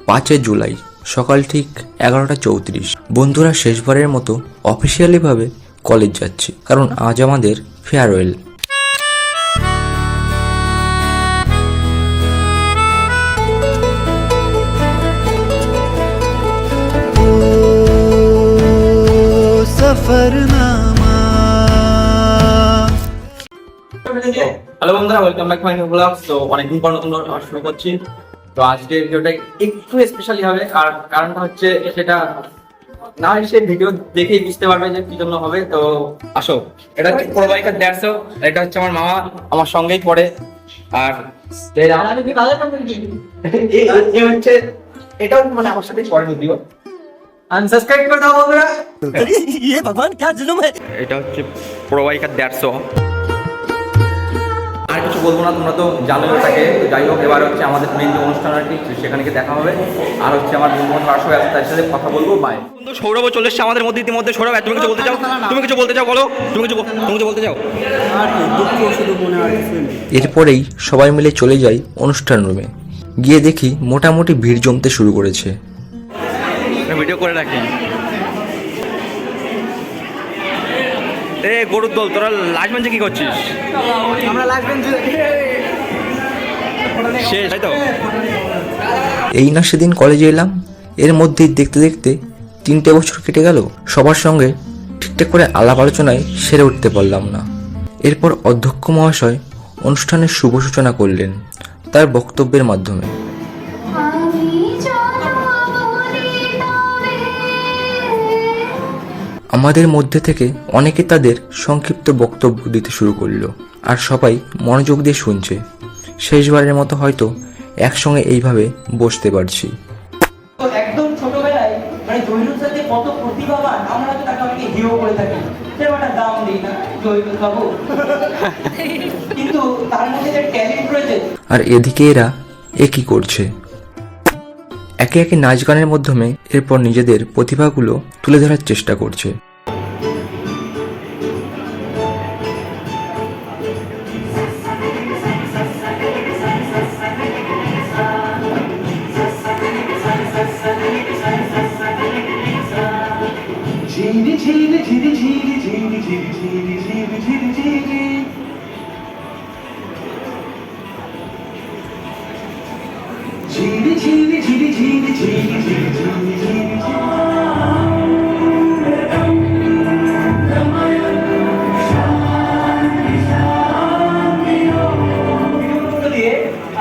5 জুলাই সকাল ঠিক 11:34। বন্ধুরা শেষবারের মতো অফিসিয়ালিভাবে কলেজ যাচ্ছি, কারণ আজ আমাদের ফেয়ারওয়েল। হ্যালো বন্ধুরা, welcome back to my new blog. তো অনেকদিন পর নতুন শুরু করছি। তো আজকের ভিডিওটা একটু স্পেশালি হবে, আর কারণটা হচ্ছে সেটা না এসে ভিডিও দেখেই বুঝতে পারবে যে কি জন্য হবে। তো আসো, এটা হচ্ছে প্রবাহিকার 150, এটা হচ্ছে আমার মামা, আমার সঙ্গেই পড়ে। আর হচ্ছে এটাও মানে আমার সাথে পড়ে যদিও। আনসাবস্ক্রাইব করে দাও বন্ধুরা। ये भगवान क्या जुल्म है। এটা হচ্ছে প্রবাহিকার 150। আর কিছু বলবো না, তোমরা তো জানোই ওটাকে। তো যাই হোক, এবার হচ্ছে আমাদের মেন যে অনুষ্ঠানটি সেখানে গিয়ে দেখা হবে। আর হচ্ছে আমার বন্ধু আসবে, তার সাথে কথা বলবো। বাই। বন্ধু সৌরভও চলে এসছে আমাদের মধ্যে ইতিমধ্যে। সৌরভ, তুমি কিছু বলতে চাও? তুমি কিছু বলতে চাও বলো, তুমি কিছু বলতে চাও? এরপরেই সবাই মিলে চলে যাই অনুষ্ঠান রুমে। গিয়ে দেখি মোটামুটি ভিড় জমতে শুরু করেছে। ভিডিও করে রাখি। এ গরুর দল, তোরা লাস্ট বেঞ্চে কি করছিস? আমরা লাস্ট বেঞ্চে শেষ, তাই তো? এই না সেদিন কলেজে এলাম, এর মধ্যেই দেখতে দেখতে 3টে বছর কেটে গেল। সবার সঙ্গে ঠিকঠাক করে আলাপ আলোচনায় সেরে উঠতে পারলাম না। এরপর অধ্যক্ষ মহাশয় অনুষ্ঠানের শুভ সূচনা করলেন তার বক্তব্যের মাধ্যমে। আমাদের মধ্যে থেকে অনেকে তাদের সংক্ষিপ্ত বক্তব্য দিতে শুরু করলো, আর সবাই মনোযোগ দিয়ে শুনছে। শেষবারের মতো হয়তো একসঙ্গে এইভাবে বসতে পারছি। একদম ছোটবেলায় মানে জহিরুল স্যার যে কত প্রতিভাবান, আমরা তো তাকে অনেকে হিরো করে থাকি, সেটা দাম দিই না জহিরুল বাবু, কিন্তু তার মধ্যে যে ট্যালেন্ট রয়েছে। আর এদিকে এরা কি করছে? একে একে নাচ গানের মাধ্যমে এরপর নিজেদের প্রতিভাগুলো তুলে ধরার চেষ্টা করছে।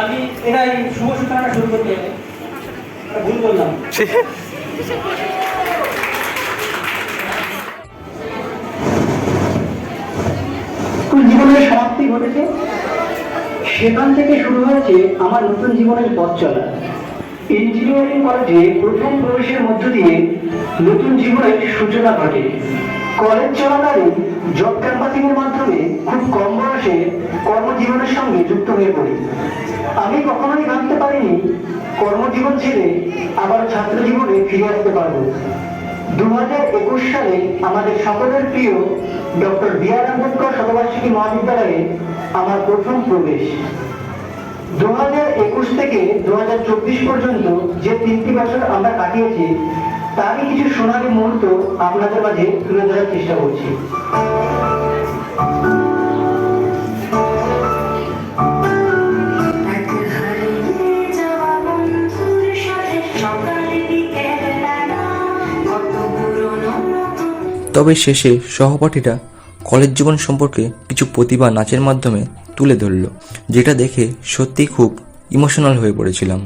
আমি এরাই শুভ সূচনাটা শুরু করতে ভুল করলাম। স্কুল জীবনের সমাপ্তি ঘটেছে, সেখান থেকে শুরু হয়েছে আমার নতুন জীবনের পথ চলা। ইঞ্জিনিয়ারিং কলেজে প্রথম প্রবেশের মধ্য দিয়ে নতুন জীবনের সূচনা ঘটে। কলেজ চলাকালীন জব ক্যাম্পাসিং এর মাধ্যমে খুব কম বয়সে কর্মজীবনের সঙ্গে যুক্ত হয়ে পড়ি। আমি কখনোই ভাবতে পারিনি কর্মজীবন ছেড়ে আবার ছাত্র জীবনে ফিরে আসতে পারবো। 2021 সালে আমাদের সকলের প্রিয় ডক্টর বি.আর. আম্বেদকর শতবার্ষিকী মহাবিদ্যালয়ে আমার প্রথম প্রবেশ। 2021 থেকে 2024 পর্যন্ত যে 3টি বছর আমরা কাটিয়েছি, তারই কিছু সোনালী মুহূর্ত আপনাদের মাঝে তুলে ধরার চেষ্টা করছি। তবে শেষে সহপাঠীরা কলেজ জীবন সম্পর্কে কিছু প্রতিভা নাচের মাধ্যমে তুলে ধরল, যেটা দেখে সত্যিই খুব ইমোশনাল হয়ে পড়েছিলাম।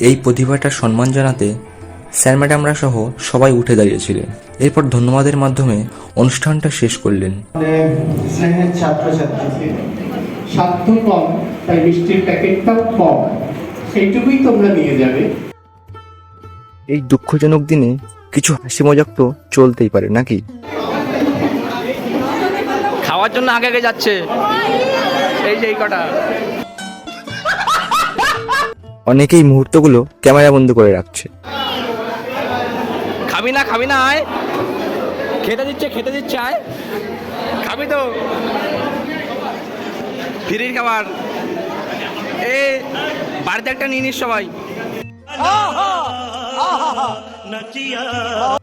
এই প্রতিভাটার সম্মান জানাতে স্যার ম্যাডামরা সহ সবাই উঠে দাঁড়িয়েছিলেন। এরপর ধন্যবাদের মাধ্যমে অনুষ্ঠানটা শেষ করলেন। স্নেহের ছাত্রছাত্রীকে সাধ্য কম, তাই মিষ্টির প্যাকেটটাও কম, সেইটুকুই তোমরা নিয়ে যাবে। এই দুঃখজনক দিনে কিছু হাসি মজাক তো চলতেই পারে নাকি? খাওয়ার জন্য আগে আগে যাচ্ছে, এই যে এই কটা। অনেকেই মুহূর্তগুলো ক্যামেরা বন্ধ করে রাখছে। খাবি না আয়, খেতে দিচ্ছে আয়, খাবি তো, ফ্রির খাবার। এই বাড়িতে একটা নিয়ে নিস সবাই।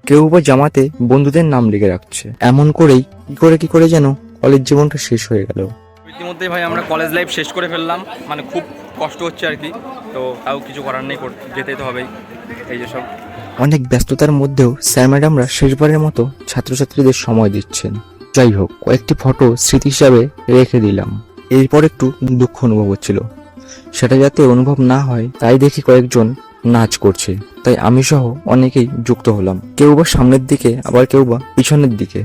কেউ বা জামাতে বন্ধুদের নাম লিখে রাখছে। এমন করেই কি করে যেন কলেজ জীবনটা শেষ হয়ে গেল। ইতিমধ্যে ভাই আমরা কলেজ লাইফ শেষ করে ফেললাম, মানে খুব কষ্ট হচ্ছে আর কি, তো তাও কিছু করার নেই, যেতেই তো হবেই। এই যে সব অনেক ব্যস্ততার মধ্যেও স্যার ম্যাডামরা শেষবারের মতো ছাত্রছাত্রীদের সময় দিচ্ছেন। যাই হোক, কয়েকটি ফটো স্মৃতি হিসাবে রেখে দিলাম। এরপর একটু দুঃখ অনুভব হচ্ছিল, সেটা যাতে অনুভব না হয় তাই দেখি কয়েকজন নাচ করছে, তাই আমি সহ অনেকেই যুক্ত হলাম। কেউ বা সামনের দিকে, আবার কেউ বা পিছনের দিকে।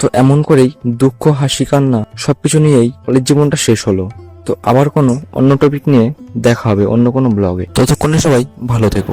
তো এমন করেই দুঃখ, হাসি, কান্না সবকিছু নিয়েই কলেজ জীবনটা শেষ হলো। তো আবার কোনো অন্য টপিক নিয়ে দেখা হবে অন্য কোনো ব্লগে। ততক্ষণে সবাই ভালো থেকো।